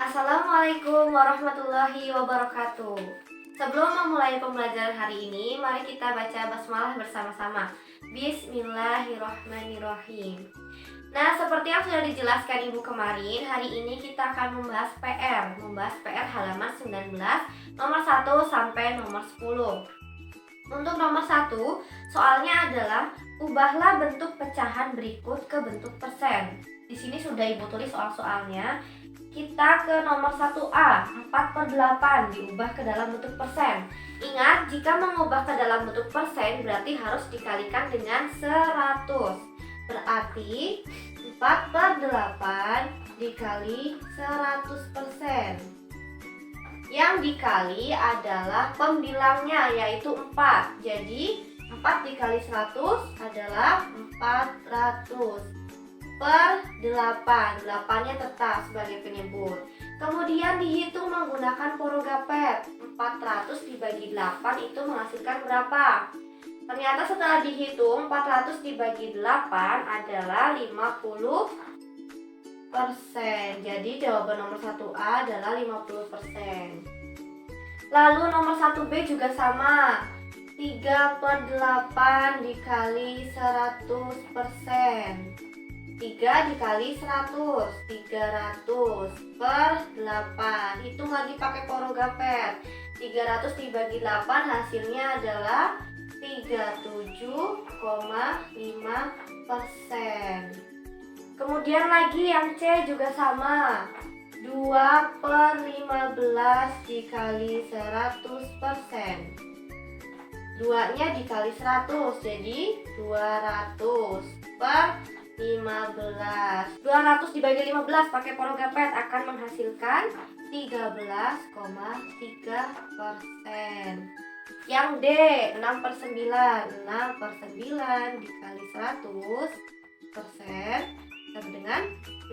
Assalamualaikum warahmatullahi wabarakatuh. Sebelum memulai pembelajaran hari ini, mari kita baca basmalah bersama-sama. Bismillahirrahmanirrahim. Nah, seperti yang sudah dijelaskan Ibu kemarin, hari ini kita akan membahas PR halaman 19, nomor 1 sampai nomor 10. Untuk nomor 1, soalnya adalah ubahlah bentuk pecahan berikut ke bentuk persen. Di sini sudah Ibu tulis soal-soalnya. Kita ke nomor 1A, 4/8 diubah ke dalam bentuk persen. Ingat, jika mengubah ke dalam bentuk persen berarti harus dikalikan dengan 100. Berarti 4/8 dikali 100%. Yang dikali adalah pembilangnya, yaitu 4. Jadi 4 dikali 100 adalah 400 per 8. 8-nya tetap sebagai penyebut. Kemudian dihitung menggunakan porogapet. 400 dibagi 8 itu menghasilkan berapa? Ternyata setelah dihitung 400 dibagi 8 adalah 50%. Jadi jawaban nomor 1A adalah 50%. Lalu nomor 1B juga sama. 3/8 dikali 100%. 3 dikali 100, 300 per 8. Hitung lagi pakai porogapet. 300 dibagi 8 hasilnya adalah 37,5%. Kemudian lagi yang C juga sama. 2/15 dikali 100%. 2-nya dikali 100, jadi 200 per 15. 200 dibagi 15 pakai porogapet akan menghasilkan 13,3%. Yang D, 6/9. 6/9 dikali 100% sama dengan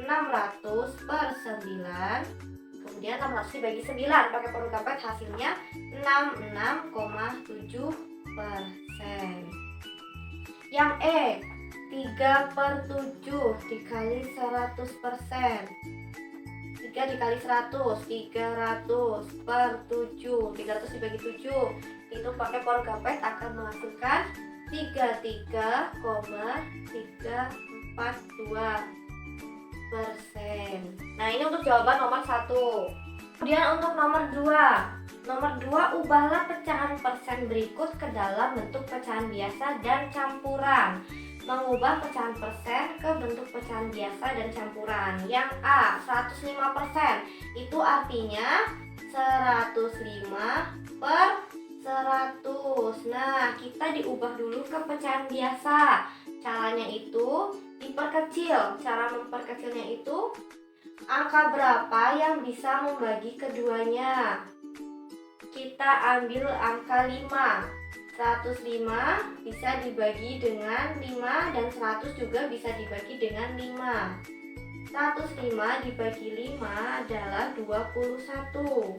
600/9. Kemudian 600 dibagi 9 pakai porogapet hasilnya 66,7%. Yang E, 3/7 dikali 100%. 3 dikali 100, 300 per 7. 300 dibagi 7 itu pakai porogapet akan menghasilkan 33,342%. Nah, ini untuk jawaban nomor 1. Kemudian untuk nomor 2. Nomor 2, ubahlah pecahan persen berikut ke dalam bentuk pecahan biasa dan campuran. Mengubah pecahan persen ke bentuk pecahan biasa dan campuran. Yang A, 105%. Itu artinya 105 per 100. Nah, kita diubah dulu ke pecahan biasa. Caranya itu diperkecil. Cara memperkecilnya itu angka berapa yang bisa membagi keduanya. Kita ambil angka 5. 105 bisa dibagi dengan 5 dan 100 juga bisa dibagi dengan 5. 105 dibagi 5 adalah 21.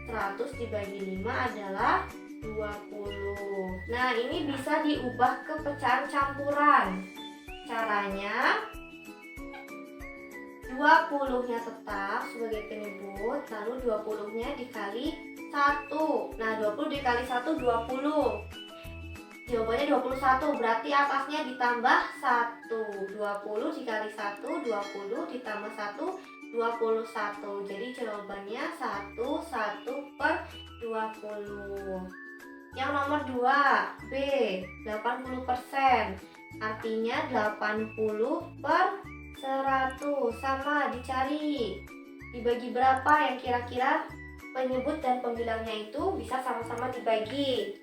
100 dibagi 5 adalah 20. Nah, ini bisa diubah ke pecahan campuran. Caranya 20-nya tetap sebagai penyebut, lalu 20-nya dikali 1. Nah, 20 dikali 1 20. Jawabannya 21, berarti atasnya ditambah 1. 20 dikali 1 20 ditambah 1 21. Jadi jawabannya 1/20. Yang nomor 2, B, 80%. Artinya 80/100. Sama, dicari. Dibagi berapa yang kira-kira penyebut dan pembilangnya itu bisa sama-sama dibagi.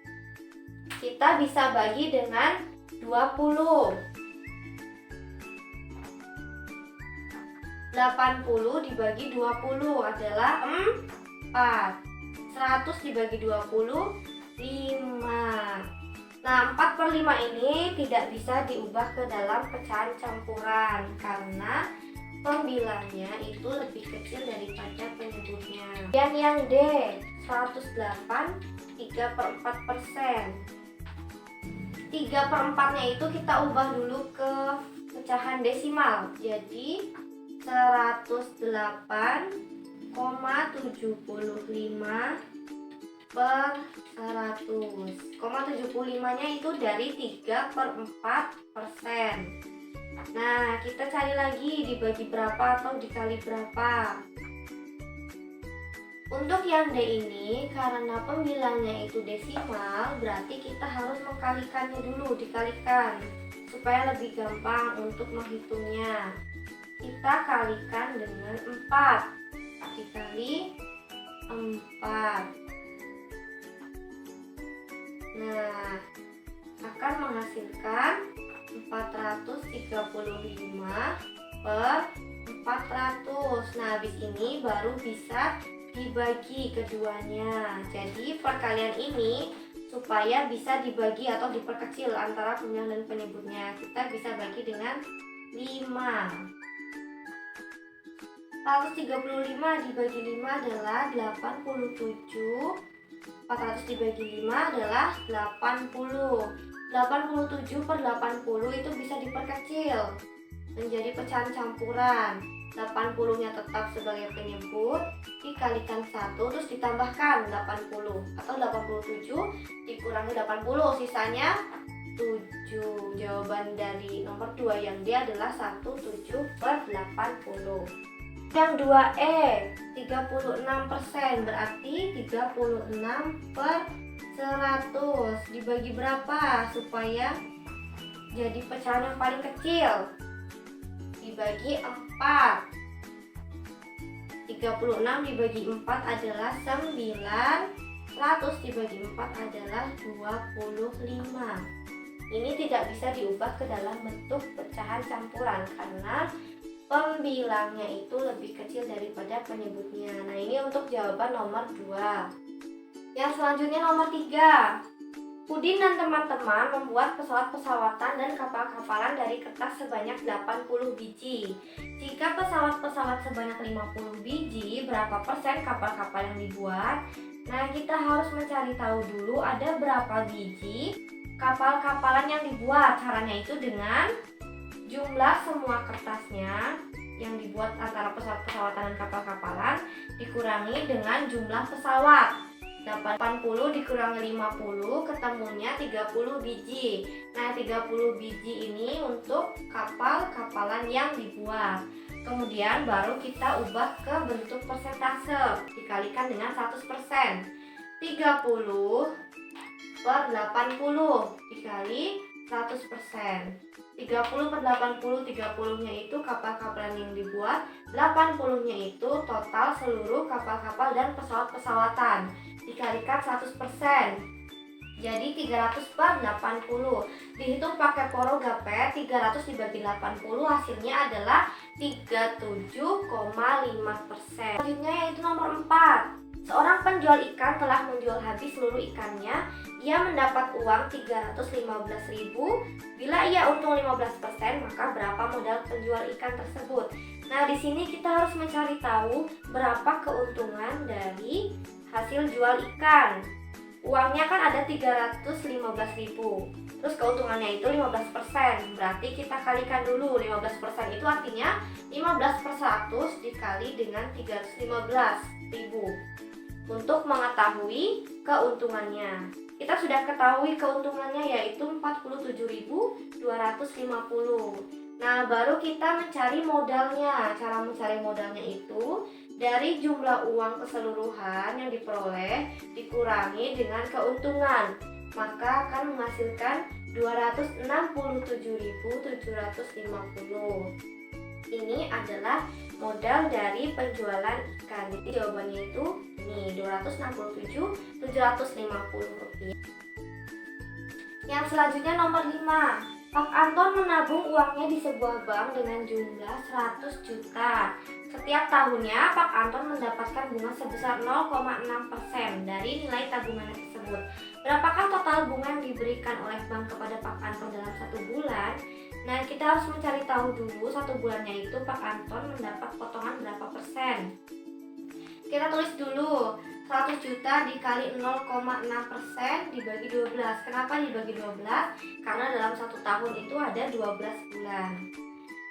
Kita bisa bagi dengan 20. 80 dibagi 20 adalah 4. 100 dibagi 20, 5. Nah, 4/5 ini tidak bisa diubah ke dalam pecahan campuran karena pembilangnya itu lebih kecil daripada penyebutnya. Dan yang D, 108, 3/4%. 3/4-nya itu kita ubah dulu ke pecahan desimal. Jadi 108 0,75 per 100. 0,75-nya itu dari 3/4%. Nah, kita cari lagi dibagi berapa atau dikali berapa. Untuk yang D ini, karena pembilangnya itu desimal, berarti kita harus mengkalikannya dulu, dikalikan, supaya lebih gampang untuk menghitungnya. Kita kalikan dengan 4, dikali 4. Nah, akan menghasilkan 435 per 400. Nah, habis ini baru bisa dibagi keduanya. Jadi perkalian ini supaya bisa dibagi atau diperkecil antara pembilang dan penyebutnya, kita bisa bagi dengan 5. 135 dibagi 5 adalah 87. 400 dibagi 5 adalah 80. 87 per 80 itu bisa diperkecil menjadi pecahan campuran. 80-nya tetap sebagai penyebut, dikalikan 1 terus ditambahkan 80 atau 87 dikurangi 80, sisanya 7. Jawaban dari nomor 2 yang D adalah 17 per 80. Yang 2E 36%, berarti 36 per 100 dibagi berapa supaya jadi pecahan yang paling kecil? Dibagi 4. 36 dibagi 4 adalah 9. 100 dibagi 4 adalah 25. Ini tidak bisa diubah ke dalam bentuk pecahan campuran karena pembilangnya itu lebih kecil daripada penyebutnya. Nah, ini untuk jawaban nomor 2. Yang selanjutnya nomor 3. Udin dan teman-teman membuat pesawat-pesawatan dan kapal-kapalan dari kertas sebanyak 80 biji. Jika pesawat-pesawat sebanyak 50 biji, berapa persen kapal-kapal yang dibuat? Nah, kita harus mencari tahu dulu ada berapa biji kapal-kapalan yang dibuat. Caranya itu dengan jumlah semua kertasnya yang dibuat antara pesawat-pesawatan dan kapal-kapalan dikurangi dengan jumlah pesawat. 80 dikurangi 50 ketemunya 30 biji. Nah, 30 biji ini untuk kapal-kapalan yang dibuat. Kemudian baru kita ubah ke bentuk persentase, dikalikan dengan 100%. 30 per 80 dikali 100%. 30 per 80, 30-nya itu kapal-kapalan yang dibuat, 80-nya itu total seluruh kapal-kapal dan pesawat-pesawatan, dikalikan 100%. Jadi 300 per 80. Dihitung pakai poro gapet, 300 dibagi 80 hasilnya adalah 37,5%. Selanjutnya yaitu nomor 4. Seorang penjual ikan telah menjual habis seluruh ikannya. Ia mendapat uang 315.000. Bila ia untung 15%, maka berapa modal penjual ikan tersebut? Nah, di sini kita harus mencari tahu berapa keuntungan dari hasil jual ikan. Uangnya kan ada 315.000. Terus keuntungannya itu 15%. Berarti kita kalikan dulu 15%, itu artinya 15 per 100 dikali dengan 315.000 untuk mengetahui keuntungannya. Kita sudah ketahui keuntungannya yaitu 47.250. Nah, baru kita mencari modalnya. Cara mencari modalnya itu dari jumlah uang keseluruhan yang diperoleh dikurangi dengan keuntungan, maka akan menghasilkan 267.750. Ini adalah modal dari penjualan ikan. Jadi jawabannya itu ini 267.750 rupiah. Yang selanjutnya nomor 5. Pak Anton menabung uangnya di sebuah bank dengan jumlah 100 juta. Setiap tahunnya Pak Anton mendapatkan bunga sebesar 0,6% dari nilai tabungannya tersebut. Berapakah total bunga yang diberikan oleh bank kepada Pak Anton dalam 1 bulan? Nah, kita harus mencari tahu dulu 1 bulannya itu Pak Anton mendapat potongan berapa persen. Kita tulis dulu 100 juta dikali 0,6% dibagi 12. Kenapa dibagi 12? Karena dalam 1 tahun itu ada 12 bulan.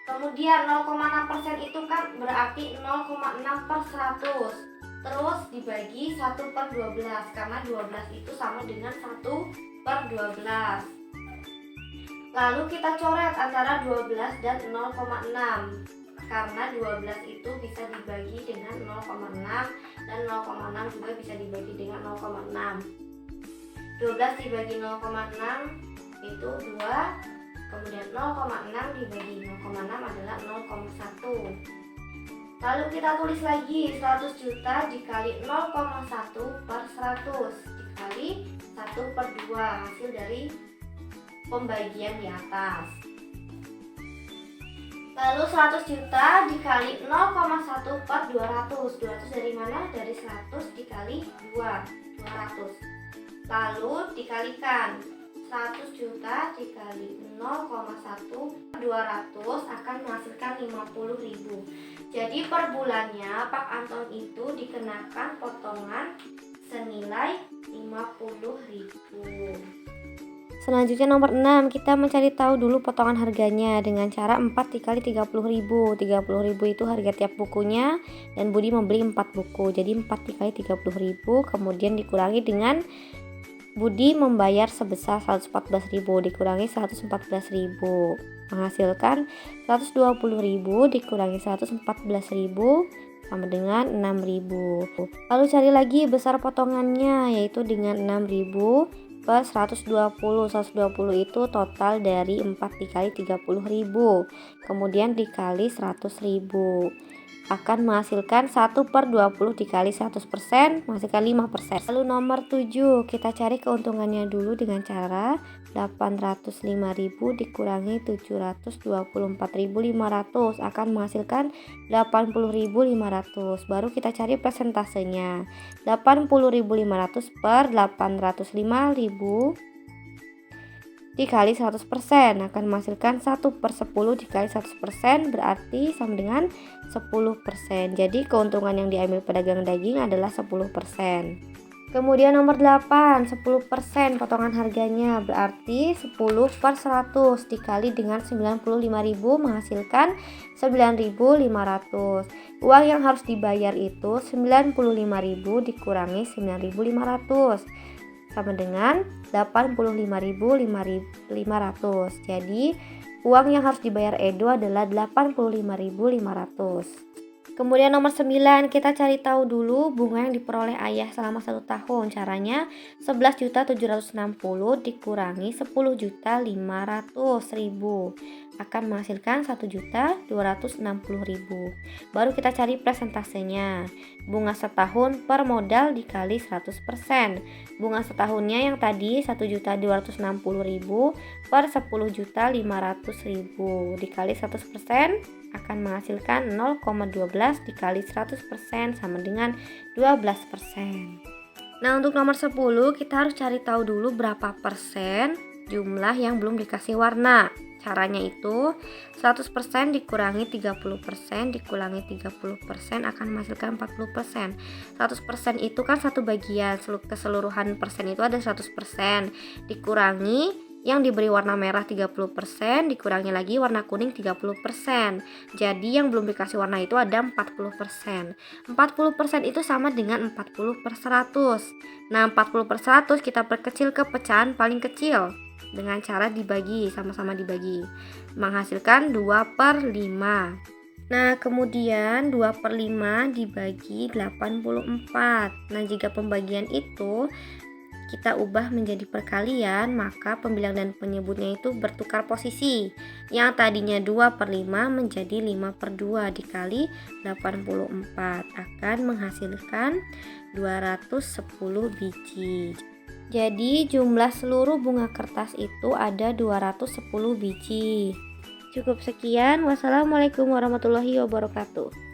Kemudian 0,6% itu kan berarti 0,6 per 100. Terus dibagi 1 per 12, karena 12 itu sama dengan 1 per 12. Lalu kita coret antara 12 dan 0,6, karena 12 itu bisa dibagi dengan 0,6 dan 0,6 juga bisa dibagi dengan 0,6. 12 dibagi 0,6 itu 2, kemudian 0,6 dibagi 0,6 adalah 0,1. Lalu kita tulis lagi 100 juta dikali 0,1 per 100 dikali 1 per 2, hasil dari pembagian di atas. Lalu 100 juta dikali 0,1 per 200. 200 dari mana? Dari 100 dikali 2, 200. Lalu dikalikan 100 juta dikali 0,1 per 200 akan menghasilkan 50.000. Jadi per bulannya Pak Anton itu dikenakan potongan senilai 50.000. Selanjutnya nomor 6, kita mencari tahu dulu potongan harganya dengan cara 4 dikali 30.000. 30.000 itu harga tiap bukunya dan Budi membeli 4 buku. Jadi 4 dikali 30.000 kemudian dikurangi dengan Budi membayar sebesar 114.000 dikurangi 114.000 menghasilkan 120.000 dikurangi 114.000 sama dengan 6.000. Lalu cari lagi besar potongannya, yaitu dengan 6.000 per 120. 120 itu total dari 4 dikali 30.000 kemudian dikali 100.000 akan menghasilkan 1 per 20 dikali 100% menghasilkan 5%. Lalu nomor 7, kita cari keuntungannya dulu dengan cara 805.000 dikurangi 724.500 akan menghasilkan 80.500. Baru kita cari persentasenya. 80.500 per 805.000 dikali 100% akan menghasilkan 1 per 10 dikali 100% berarti sama dengan 10%. Jadi keuntungan yang diambil pedagang daging adalah 10%. Kemudian nomor 8, 10% potongan harganya berarti 10 per 100 dikali dengan 95.000 menghasilkan 9.500. Uang yang harus dibayar itu 95.000 dikurangi 9.500 sama dengan 85.500. Jadi uang yang harus dibayar Edo adalah 85.500. Kemudian nomor 9, kita cari tahu dulu bunga yang diperoleh ayah selama 1 tahun. Caranya 11.760 dikurangi 10.500.000 akan menghasilkan 1.260.000. Baru kita cari presentasenya. Bunga setahun per modal dikali 100%. Bunga setahunnya yang tadi 1.260.000 per 10.500.000 dikali 100% akan menghasilkan 0,12 dikali 100% sama dengan 12%. Nah, untuk nomor 10 kita harus cari tahu dulu berapa persen jumlah yang belum dikasih warna. Caranya itu 100% dikurangi 30% dikurangi 30% akan menghasilkan 40%. 100% itu kan satu bagian, keseluruhan persen itu ada 100%. Dikurangi yang diberi warna merah 30%, dikurangi lagi warna kuning 30%. Jadi yang belum dikasih warna itu ada 40%. 40% itu sama dengan 40 per 100. Nah, 40 per 100 kita perkecil ke pecahan paling kecil dengan cara dibagi, sama-sama dibagi. Menghasilkan 2 per 5. Nah, kemudian 2 per 5 dibagi 84. Nah, jika pembagian itu kita ubah menjadi perkalian, maka pembilang dan penyebutnya itu bertukar posisi. Yang tadinya 2 per 5 menjadi 5 per 2 dikali 84 akan menghasilkan 210 biji. Jadi jumlah seluruh bunga kertas itu ada 210 biji. Cukup sekian. Wassalamualaikum warahmatullahi wabarakatuh.